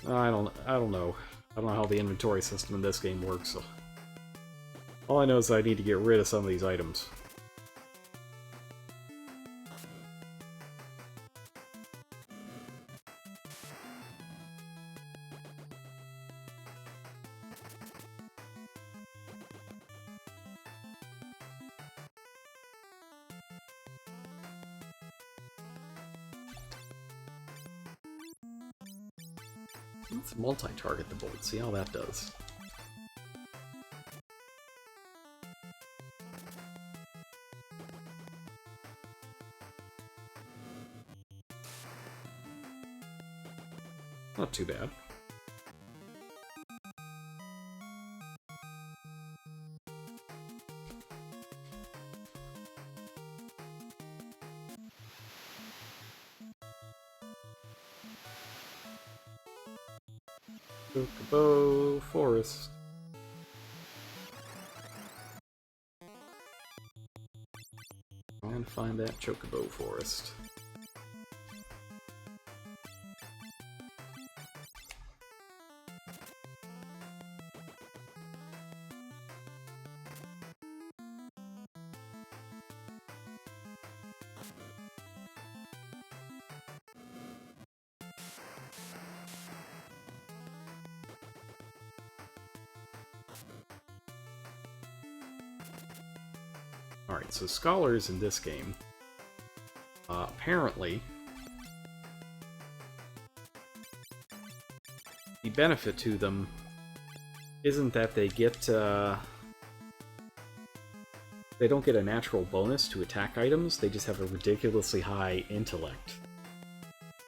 I don't know. I don't know how the inventory system in this game works. So. All I know is I need to get rid of some of these items. Let's multi-target the bolt, see how that does. Not too bad. Chocobo Forest. Trying to find that Chocobo Forest. Alright, so scholars in this game, apparently, the benefit to them isn't that they get, they don't get a natural bonus to attack items, they just have a ridiculously high intellect,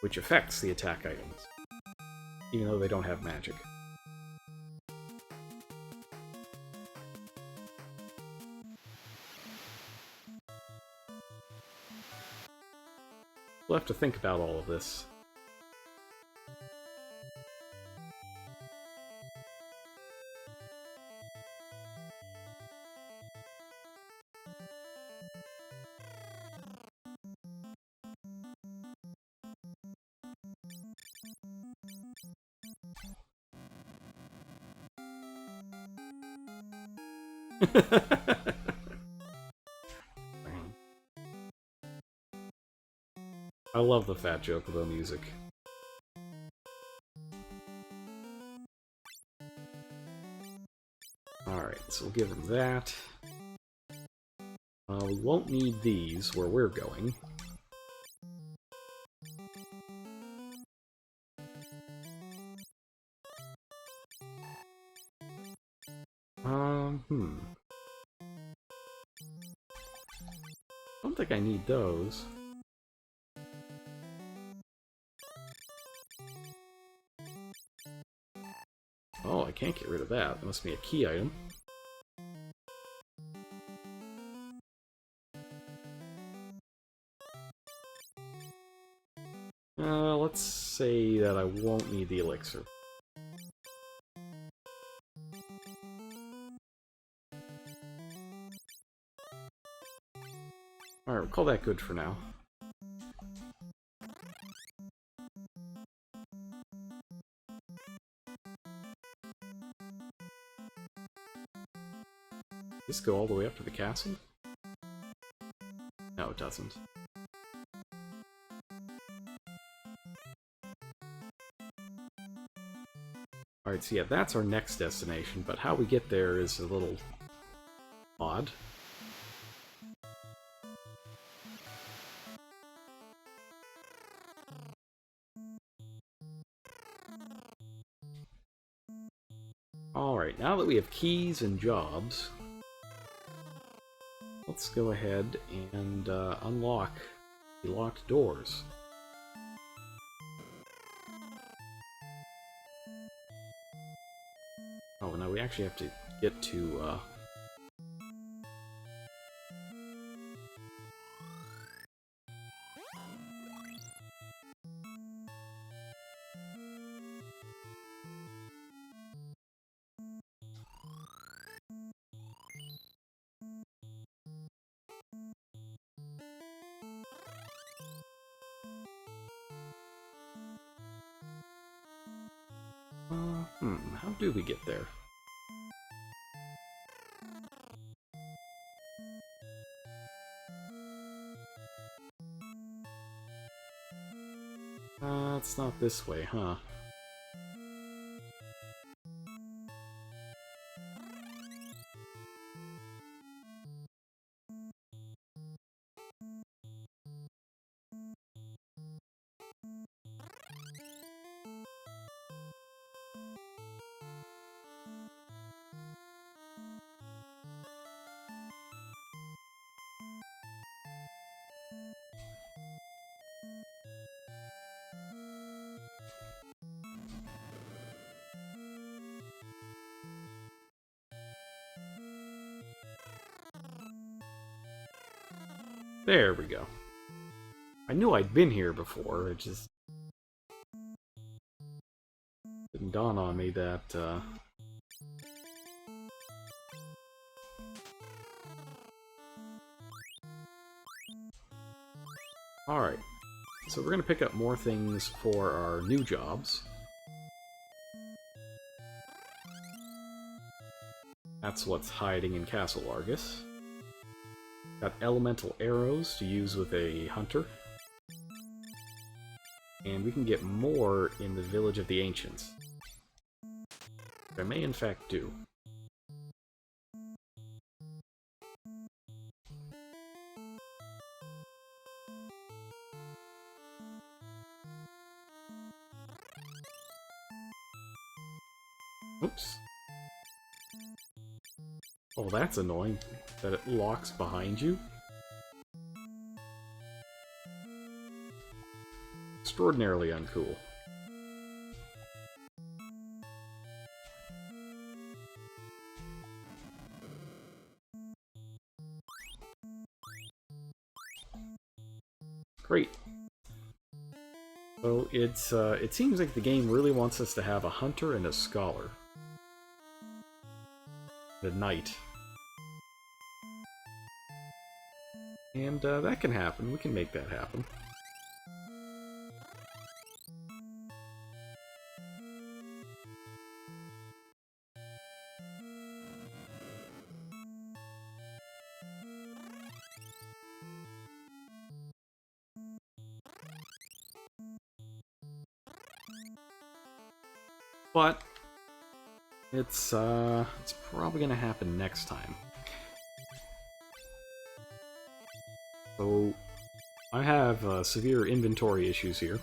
which affects the attack items, even though they don't have magic. We'll have to think about all of this. I love the Fat Chocobo music. Alright, so we'll give him that. We won't need these where we're going. I don't think I need those. Oh, I can't get rid of that. That must be a key item. Let's say that I won't need the elixir. Alright, we'll call that good for now. Does this go all the way up to the castle? No, it doesn't. Alright, so yeah, that's our next destination, but how we get there is a little odd. Alright, now that we have keys and jobs, let's go ahead and unlock the locked doors. Oh, now we actually have to get to, how do we get there? It's not this way, huh? There we go. I knew I'd been here before, it just didn't dawn on me that, Alright, so we're gonna pick up more things for our new jobs. That's what's hiding in Castle Largus. Got elemental arrows to use with a hunter. And we can get more in the Village of the Ancients. I may in fact do. Oops. Oh, that's annoying, that it locks behind you. Extraordinarily uncool. Great. So it seems like the game really wants us to have a hunter and a scholar. The knight. And that can happen. We can make that happen. But it's probably gonna happen next time. So I have severe inventory issues here.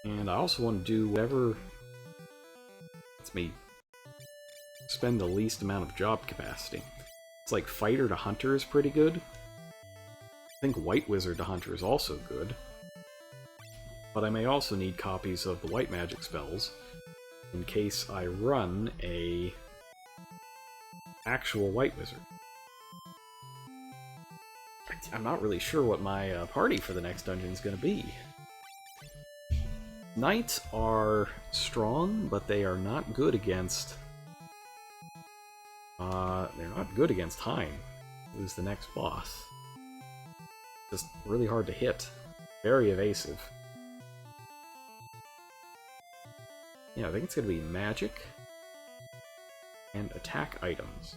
And I also want to do whatever lets me spend the least amount of job capacity. It's like Fighter to Hunter is pretty good. I think White Wizard to Hunter is also good. But I may also need copies of the White Magic spells in case I run a actual White Wizard. I'm not really sure what my party for the next dungeon is going to be. Knights are strong, but they are not good against... they're not good against Hein, who's the next boss. Just really hard to hit. Very evasive. Yeah, I think it's going to be magic and attack items.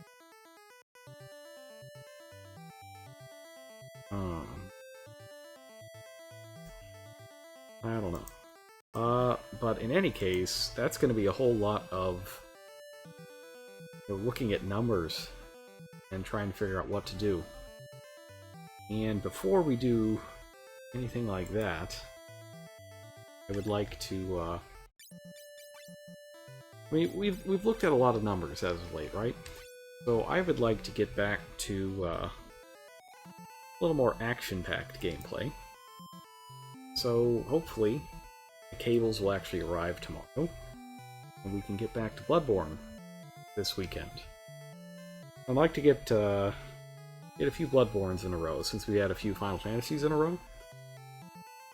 I don't know. But in any case, that's going to be a whole lot of looking at numbers and trying to figure out what to do. And before we do anything like that, I would like to... we've looked at a lot of numbers as of late, right? So I would like to get back to a little more action-packed gameplay. So hopefully the cables will actually arrive tomorrow, and we can get back to Bloodborne this weekend. I'd like to get a few Bloodborns in a row, since we had a few Final Fantasies in a row.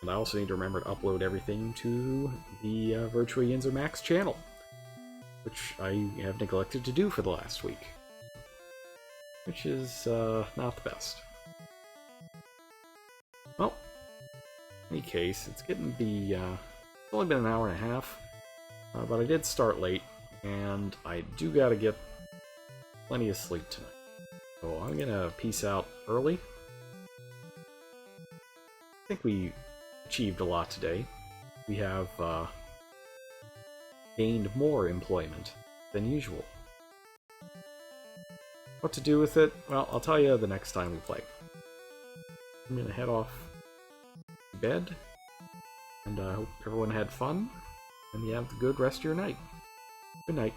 And I also need to remember to upload everything to the Virtua Yinzer Max channel, which I have neglected to do for the last week. Which is not the best. Well, in any case, it's getting to be... it's only been an hour and a half, but I did start late, and I do gotta get plenty of sleep tonight. So I'm gonna peace out early. I think we achieved a lot today. We have gained more employment than usual. What to do with it? Well, I'll tell you the next time we play. I'm gonna head off to bed, and I hope everyone had fun, and you have a good rest of your night. Good night.